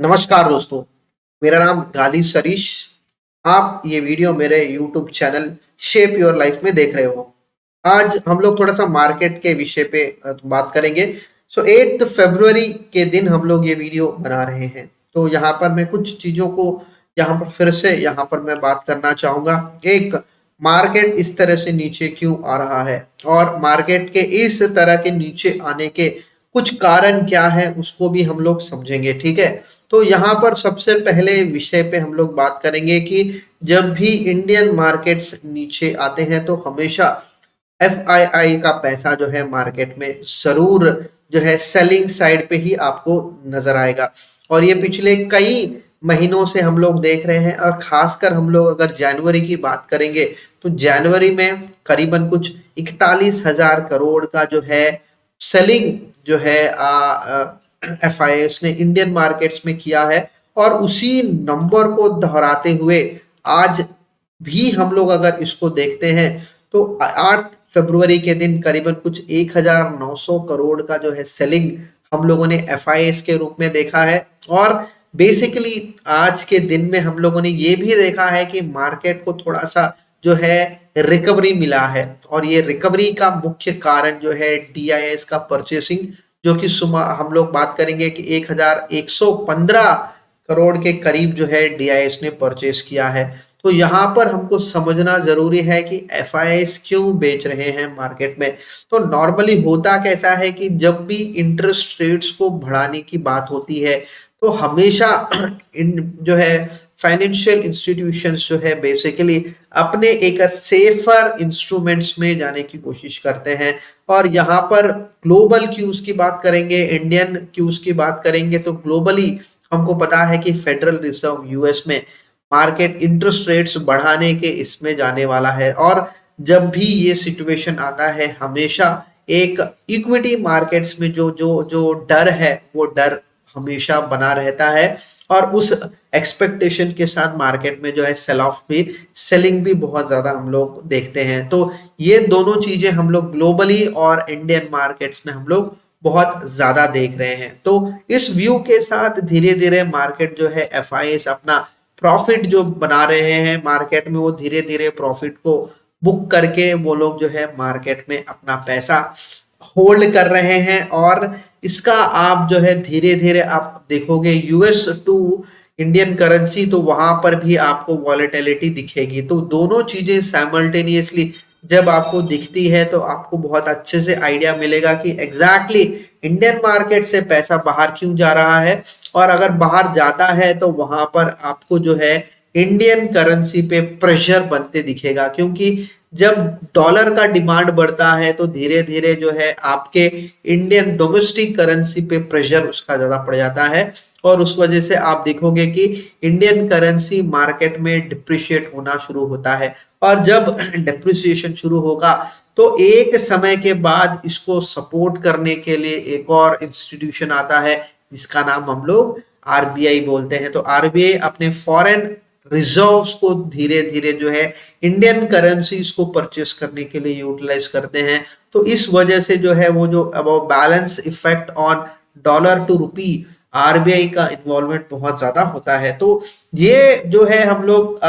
नमस्कार दोस्तों, मेरा नाम गालिब सरीश। आप ये वीडियो मेरे YouTube channel shape your life में देख रहे हो। आज हम लोग थोड़ा-सा मार्केट के विषय पे बात करेंगे। 8 फरवरी के दिन हम लोग ये वीडियो बना रहे हैं। तो यहाँ पर मैं कुछ चीज़ों को यहाँ पर फिर से यहाँ पर मैं बात करना चाहूँगा। एक, मार्केट इस तरह से नीचे क्यों आ रहा है और मार्केट के इस तरह के नीचे आने के कुछ कारण क्या है उसको भी हम लोग समझेंगे, ठीक है? तो यहाँ पर सबसे पहले विषय पे हम लोग बात करेंगे कि जब भी इंडियन मार्केट्स नीचे आते हैं तो हमेशा एफआईआई का पैसा जो है मार्केट में जरूर जो है सेलिंग साइड पे ही आपको नजर आएगा। और ये पिछले कई महीनों से हम लोग देख रहे हैं और खासकर हम लोग अगर जनवरी की बात करेंगे तो जनवरी में करीबन कुछ 41,000 करोड़ का जो है सेलिंग जो है एफआईएस ने इंडियन मार्केट्स में किया है। और उसी नंबर को दोहराते हुए आज भी हम लोग अगर इसको देखते हैं तो 8 फरवरी के दिन करीबन कुछ 1900 करोड़ का जो है सेलिंग हम लोगों ने एफआईएस के रूप में देखा है। और बेसिकली आज के दिन में हम लोगों ने ये भी देखा है कि मार्केट को थोड़ा सा जो है रिकवरी मिला है और ये रिकवरी का मुख्य कारण जो है डीआईएस का परचेसिंग, जो कि हम लोग बात करेंगे कि 1115 करोड़ के करीब जो है डीआईएस ने परचेस किया है। तो यहाँ पर हमको समझना जरूरी है कि एफआईएस क्यों बेच रहे हैं मार्केट में। तो नॉर्मली होता कैसा है कि जब भी इंटरेस्ट रेट्स को बढ़ाने की बात होती है तो हमेशा इन जो है फाइनेंशियल इंस्टीट्यूशंस जो है बेसिकली अपने एक सेफर इंस्ट्रूमेंट्स में जाने की कोशिश करते हैं। और यहाँ पर ग्लोबल क्यूज की बात करेंगे, इंडियन क्यूज की बात करेंगे तो ग्लोबली हमको पता है कि फेडरल रिजर्व यूएस में मार्केट इंटरेस्ट रेट्स बढ़ाने के इसमें जाने वाला है। और जब भी ये सिचुएशन आता है हमेशा एक इक्विटी मार्केट्स में जो जो जो डर है वो डर हमेशा बना रहता है और उस एक्सपेक्टेशन के साथ मार्केट में जो है सेल ऑफ भी, सेलिंग भी बहुत ज्यादा हम लोग देखते हैं। तो ये दोनों चीजें हम लोग ग्लोबली और इंडियन मार्केट्स में हम लोग बहुत ज्यादा देख रहे हैं। तो इस व्यू के साथ धीरे धीरे मार्केट जो है एफआईएस अपना प्रॉफिट जो बना रहे हैं मार्केट में, वो धीरे धीरे प्रॉफिट को बुक करके वो लोग जो है मार्केट में अपना पैसा होल्ड कर रहे हैं। और इसका आप जो है धीरे धीरे आप देखोगे यूएस टू इंडियन करेंसी तो वहां पर भी आपको वॉलेटिलिटी दिखेगी। तो दोनों चीजें साइमल्टेनियसली जब आपको दिखती है तो आपको बहुत अच्छे से आइडिया मिलेगा कि एग्जैक्टली इंडियन मार्केट से पैसा बाहर क्यों जा रहा है। और अगर बाहर जाता है तो वहां पर आपको जो है इंडियन करेंसी पे प्रेशर बनते दिखेगा, क्योंकि जब डॉलर का डिमांड बढ़ता है तो धीरे धीरे जो है आपके इंडियन डोमेस्टिक करेंसी पे प्रेशर उसका ज्यादा पड़ जाता है। और उस वजह से आप देखोगे कि इंडियन करेंसी मार्केट में डिप्रिशिएट होना शुरू होता है। और जब डिप्रिसिएशन शुरू होगा तो एक समय के बाद इसको सपोर्ट करने के लिए एक और इंस्टीट्यूशन आता है जिसका नाम हम लोग आरबीआई बोलते हैं। तो आरबीआई अपने फॉरेन रिजर्व्स को धीरे धीरे जो है इंडियन करेंसीज को परचेस करने के लिए यूटिलाइज करते हैं। तो इस वजह से जो है वो जो balance effect on dollar to rupee RBI का इन्वॉल्वमेंट बहुत ज्यादा होता है। तो ये जो है हम लोग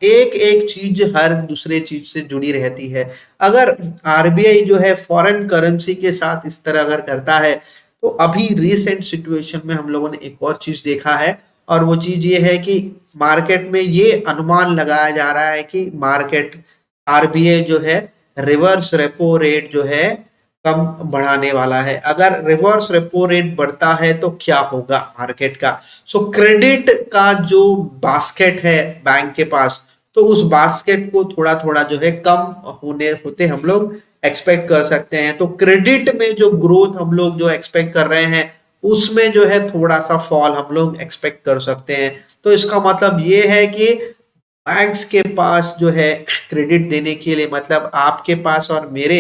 एक एक चीज हर दूसरे चीज से जुड़ी रहती है। अगर आरबीआई जो है फॉरेन करेंसी के साथ इस तरह अगर करता है तो अभी रिसेंट सिचुएशन में हम लोगों ने एक और चीज देखा है और वो चीज ये है कि मार्केट में ये अनुमान लगाया जा रहा है कि मार्केट आरबीआई जो है रिवर्स रेपो रेट जो है कम बढ़ाने वाला है। अगर रिवर्स रेपो रेट बढ़ता है तो क्या होगा मार्केट का। सो क्रेडिट का जो बास्केट है बैंक के पास, तो उस बास्केट को थोड़ा थोड़ा जो है कम होने होते हम लोग एक्सपेक्ट कर सकते हैं। तो क्रेडिट में जो ग्रोथ हम लोग जो एक्सपेक्ट कर रहे हैं उसमें जो है थोड़ा सा फॉल हम लोग एक्सपेक्ट कर सकते हैं। तो इसका मतलब ये है कि बैंक्स के पास जो है क्रेडिट देने के लिए, मतलब आपके पास और मेरे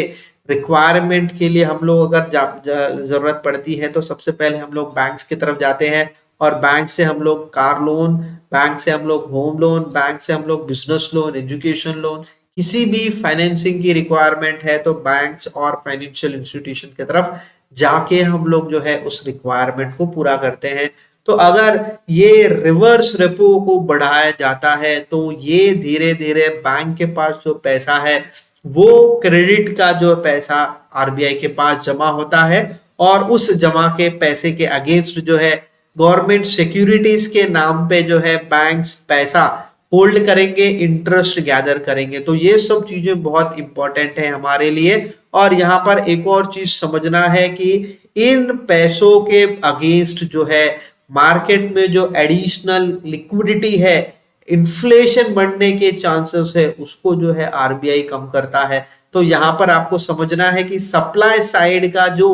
रिक्वायरमेंट के लिए हम लोग अगर जरूरत पड़ती है तो सबसे पहले हम लोग बैंक्स की तरफ जाते हैं और बैंक से हम लोग कार लोन, बैंक से हम लोग होम लोन, बैंक से हम लोग बिजनेस लोन, एजुकेशन लोन, किसी भी फाइनेंसिंग की रिक्वायरमेंट है तो बैंक्स और फाइनेंशियल इंस्टीट्यूशन की तरफ जाके हम लोग जो है उस रिक्वायरमेंट को पूरा करते हैं। तो अगर ये रिवर्स रेपो को बढ़ाया जाता है तो ये धीरे धीरे बैंक के पास जो पैसा है वो क्रेडिट का जो पैसा आरबीआई के पास जमा होता है और उस जमा के पैसे के अगेंस्ट जो है गवर्नमेंट सिक्योरिटीज के नाम पे जो है बैंक्स पैसा होल्ड करेंगे, इंटरेस्ट गैदर करेंगे। तो ये सब चीजें बहुत इंपॉर्टेंट है हमारे लिए। और यहाँ पर एक और चीज समझना है कि इन पैसों के अगेंस्ट जो है मार्केट में जो एडिशनल लिक्विडिटी है, इन्फ्लेशन बढ़ने के चांसेस है, उसको जो है आरबीआई कम करता है। तो यहाँ पर आपको समझना है कि सप्लाई साइड का जो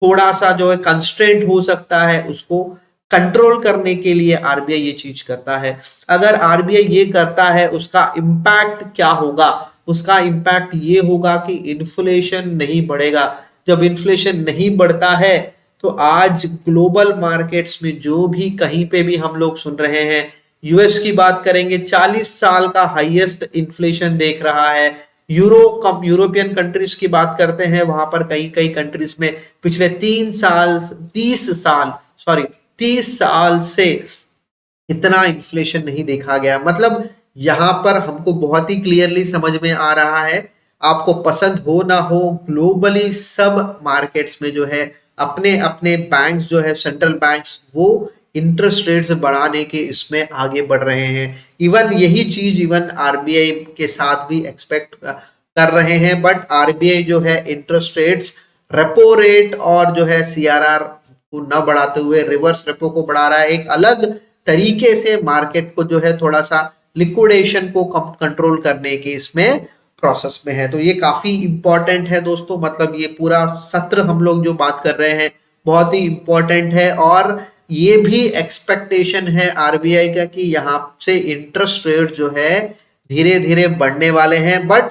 थोड़ा सा जो है कंस्ट्रेंट हो सकता है उसको कंट्रोल करने के लिए आरबीआई ये चीज करता है। अगर आरबीआई ये करता है उसका इम्पैक्ट क्या होगा? उसका इम्पैक्ट ये होगा कि इन्फ्लेशन नहीं बढ़ेगा। जब इन्फ्लेशन नहीं बढ़ता है तो आज ग्लोबल मार्केट्स में जो भी कहीं पे भी हम लोग सुन रहे हैं, यूएस की बात करेंगे 40 साल का हाईएस्ट इन्फ्लेशन देख रहा है। यूरोपियन कंट्रीज की बात करते हैं, वहां पर कई कई कंट्रीज में पिछले 30 साल से इतना इन्फ्लेशन नहीं देखा गया। मतलब यहाँ पर हमको बहुत ही क्लियरली समझ में आ रहा है, आपको पसंद हो ना हो, ग्लोबली सब मार्केट्स में जो है अपने अपने बैंक्स जो है सेंट्रल बैंक्स वो इंटरेस्ट रेट्स बढ़ाने के इसमें आगे बढ़ रहे हैं। इवन यही चीज इवन आरबीआई के साथ भी एक्सपेक्ट कर रहे हैं, बट आरबीआई जो है इंटरेस्ट रेट्स रेपो रेट और जो है सीआरआर को न बढ़ाते हुए रिवर्स रेपो को बढ़ा रहा है। एक अलग तरीके से मार्केट को जो है थोड़ा सा लिक्विडेशन को कंट्रोल करने के इसमें प्रोसेस में है। तो ये काफी इंपॉर्टेंट है दोस्तों। मतलब ये पूरा सत्र हम लोग जो बात कर रहे हैं बहुत ही इंपॉर्टेंट है और ये भी एक्सपेक्टेशन है आरबीआई का कि यहाँ से इंटरेस्ट रेट जो है धीरे धीरे बढ़ने वाले हैं, बट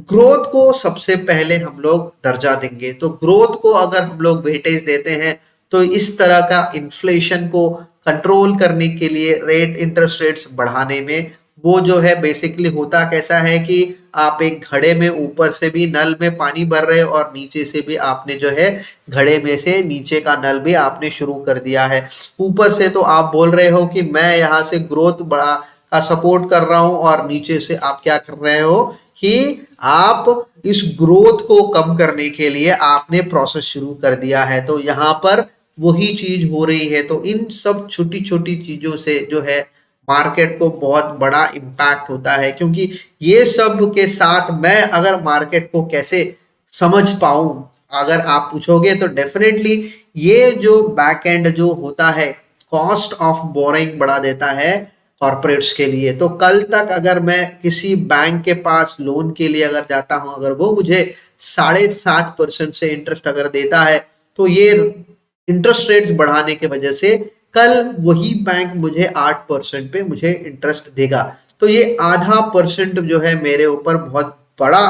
ग्रोथ को सबसे पहले हम लोग दर्जा देंगे। तो ग्रोथ को अगर हम लोग वेटेज देते हैं तो इस तरह का इन्फ्लेशन को कंट्रोल करने के लिए इंटरेस्ट रेट्स बढ़ाने में वो जो है बेसिकली होता कैसा है कि आप एक घड़े में ऊपर से भी नल में पानी भर रहे हो और नीचे से भी आपने जो है घड़े में से नीचे का नल भी आपने शुरू कर दिया है। ऊपर से तो आप बोल रहे हो कि मैं यहाँ से ग्रोथ बढ़ा का सपोर्ट कर रहा हूं और नीचे से आप क्या कर रहे हो कि आप इस ग्रोथ को कम करने के लिए आपने प्रोसेस शुरू कर दिया है। तो यहाँ पर वही चीज हो रही है। तो इन सब छोटी छोटी चीजों से जो है मार्केट को बहुत बड़ा इम्पैक्ट होता है, क्योंकि ये सब के साथ मैं अगर मार्केट को कैसे समझ पाऊं, अगर आप पूछोगे तो डेफिनेटली ये जो बैक एंड जो होता है कॉस्ट ऑफ बोरिंग बढ़ा देता है कॉर्पोरेट्स के लिए। तो कल तक अगर मैं किसी बैंक के पास लोन के लिए अगर जाता हूं, अगर वो मुझे 7.5% से इंटरेस्ट अगर देता है, तो ये इंटरेस्ट रेट्स बढ़ाने के वजह से कल वही बैंक मुझे 8% पे मुझे इंटरेस्ट देगा। तो ये आधा परसेंट जो है मेरे ऊपर बहुत बड़ा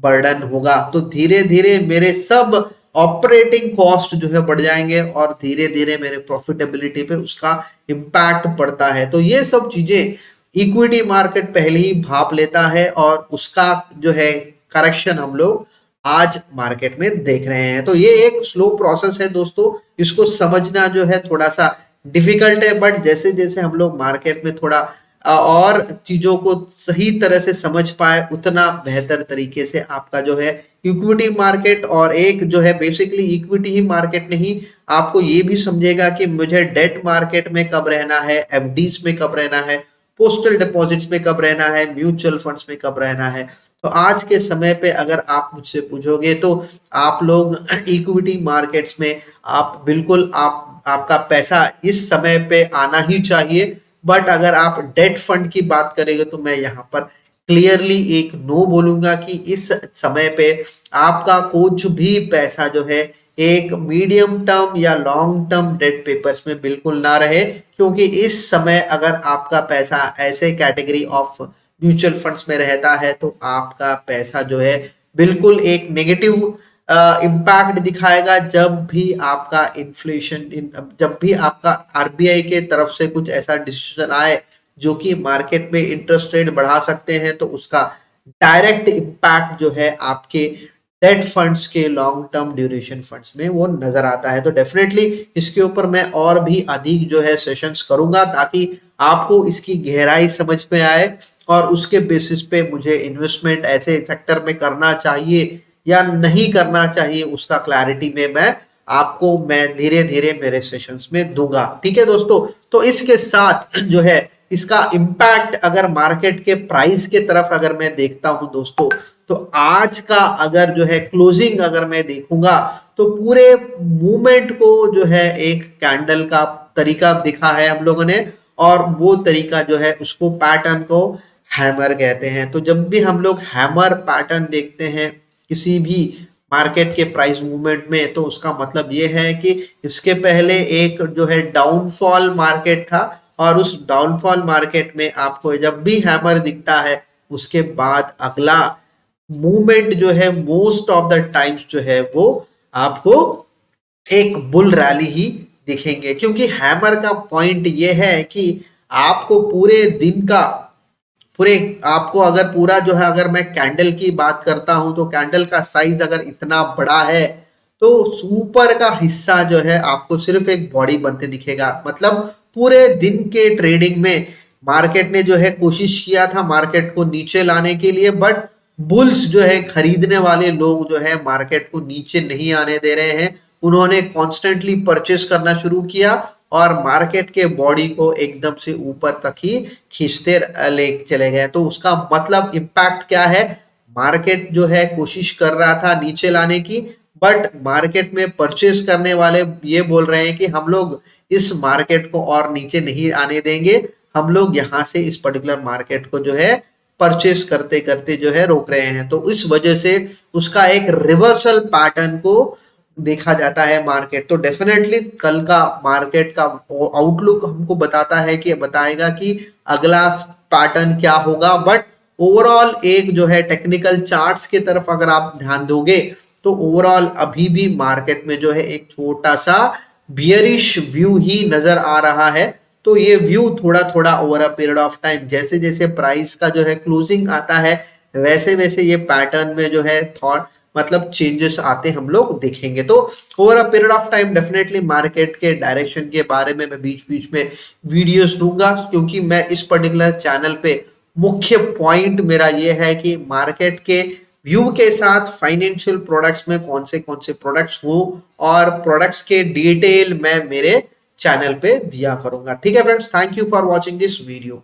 बर्डन होगा। तो धीरे धीरे मेरे सब ऑपरेटिंग कॉस्ट जो है बढ़ जाएंगे और धीरे धीरे मेरे प्रॉफिटेबिलिटी पे उसका इम्पैक्ट पड़ता है। तो ये सब चीजें इक्विटी मार्केट पहले ही भाप लेता है और उसका जो है करेक्शन हम लोग आज मार्केट में देख रहे हैं। तो ये एक स्लो प्रोसेस है दोस्तों, इसको समझना जो है थोड़ा सा डिफिकल्ट है, बट जैसे जैसे हम लोग मार्केट में थोड़ा और चीजों को सही तरह से समझ पाए उतना बेहतर तरीके से आपका जो है इक्विटी मार्केट और एक जो है बेसिकली इक्विटी ही मार्केट नहीं, आपको ये भी समझेगा कि मुझे डेट मार्केट में कब रहना है, एफडीज में कब रहना है, पोस्टल डिपॉजिट्स में कब रहना है, म्यूचुअल फंड्स में कब रहना है। तो आज के समय पे अगर आप मुझसे पूछोगे तो आप लोग इक्विटी मार्केट्स में आप बिल्कुल आपका पैसा इस समय पे आना ही चाहिए। बट अगर आप डेट फंड की बात करेंगे तो मैं यहाँ पर क्लियरली एक नो बोलूंगा कि इस समय पे आपका कुछ भी पैसा जो है एक मीडियम टर्म या लॉन्ग टर्म डेट पेपर्स में बिल्कुल ना रहे, क्योंकि इस समय अगर आपका पैसा ऐसे कैटेगरी ऑफ म्यूचुअल फंड्स में रहता है तो आपका पैसा जो है बिल्कुल एक नेगेटिव इम्पैक्ट दिखाएगा। जब भी आपका जब भी आपका आरबीआई के तरफ से कुछ ऐसा डिसीजन आए जो कि मार्केट में इंटरेस्ट रेट बढ़ा सकते हैं, तो उसका डायरेक्ट इम्पैक्ट जो है आपके डेट फंड्स के लॉन्ग टर्म ड्यूरेशन फंड्स में वो नजर आता है। तो डेफिनेटली इसके ऊपर मैं और भी अधिक जो है सेशंस करूंगा ताकि आपको इसकी गहराई समझ में आए और उसके बेसिस पे मुझे इन्वेस्टमेंट ऐसे सेक्टर में करना चाहिए या नहीं करना चाहिए उसका क्लैरिटी में मैं धीरे धीरे मेरे सेशंस में दूंगा। ठीक है दोस्तों, तो इसके साथ जो है इसका इम्पैक्ट अगर मार्केट के प्राइस के तरफ अगर मैं देखता हूं दोस्तों, तो आज का अगर जो है क्लोजिंग अगर मैं देखूंगा तो पूरे मूवमेंट को जो है एक कैंडल का तरीका दिखा है हम लोगों ने, और वो तरीका जो है उसको पैटर्न को हैमर कहते हैं। तो जब भी हम लोग हैमर पैटर्न देखते हैं किसी भी मार्केट के प्राइस मूवमेंट में, तो उसका मतलब ये है कि इसके पहले एक जो है डाउनफॉल मार्केट था और उस डाउनफॉल मार्केट में आपको जब भी हैमर दिखता है उसके बाद अगला मूवमेंट जो है मोस्ट ऑफ द टाइम्स जो है वो आपको एक बुल रैली ही दिखेंगे, क्योंकि हैमर का पॉइंट ये है कि आपको पूरे दिन का पूरे आपको अगर पूरा जो है अगर मैं कैंडल की बात करता हूं तो कैंडल का साइज अगर इतना बड़ा है तो ऊपर का हिस्सा जो है आपको सिर्फ एक बॉडी बनते दिखेगा। मतलब पूरे दिन के ट्रेडिंग में मार्केट ने जो है कोशिश किया था मार्केट को नीचे लाने के लिए, बट बुल्स जो है खरीदने वाले लोग जो है मार्केट को नीचे नहीं आने दे रहे हैं। उन्होंने कॉन्स्टेंटली परचेस करना शुरू किया और मार्केट के बॉडी को एकदम से ऊपर तक ही खींचते ले चले गए। तो उसका मतलब इम्पैक्ट क्या है, मार्केट जो है कोशिश कर रहा था नीचे लाने की, बट मार्केट में परचेस करने वाले ये बोल रहे हैं कि हम लोग इस मार्केट को और नीचे नहीं आने देंगे, हम लोग यहाँ से इस पर्टिकुलर मार्केट को जो है परचेस करते करते जो है रोक रहे हैं। तो इस वजह से उसका एक रिवर्सल पैटर्न को देखा जाता है मार्केट। तो डेफिनेटली कल का मार्केट का आउटलुक हमको बताएगा कि अगला पैटर्न क्या होगा, बट ओवरऑल एक जो है टेक्निकल चार्ट्स की तरफ अगर आप ध्यान दोगे तो ओवरऑल अभी भी मार्केट में जो है एक छोटा सा बियरिश व्यू ही नजर आ रहा है। तो ये व्यू थोड़ा थोड़ा over a period of time जैसे जैसे प्राइस का जो है क्लोजिंग आता है वैसे वैसे ये पैटर्न में जो है थॉट मतलब चेंजेस आते हम लोग देखेंगे। तो over a period of time definitely market के डायरेक्शन के बारे में मैं बीच बीच में वीडियोस दूंगा, क्योंकि मैं इस पर्टिकुलर चैनल पे मुख्य पॉइंट मेरा ये है कि मार्केट के व्यू के साथ फाइनेंशियल प्रोडक्ट्स में कौन से प्रोडक्ट्स हो और प्रोडक्ट्स के डिटेल मैं मेरे चैनल पे दिया करूंगा। ठीक है friends, thank you for watching this video.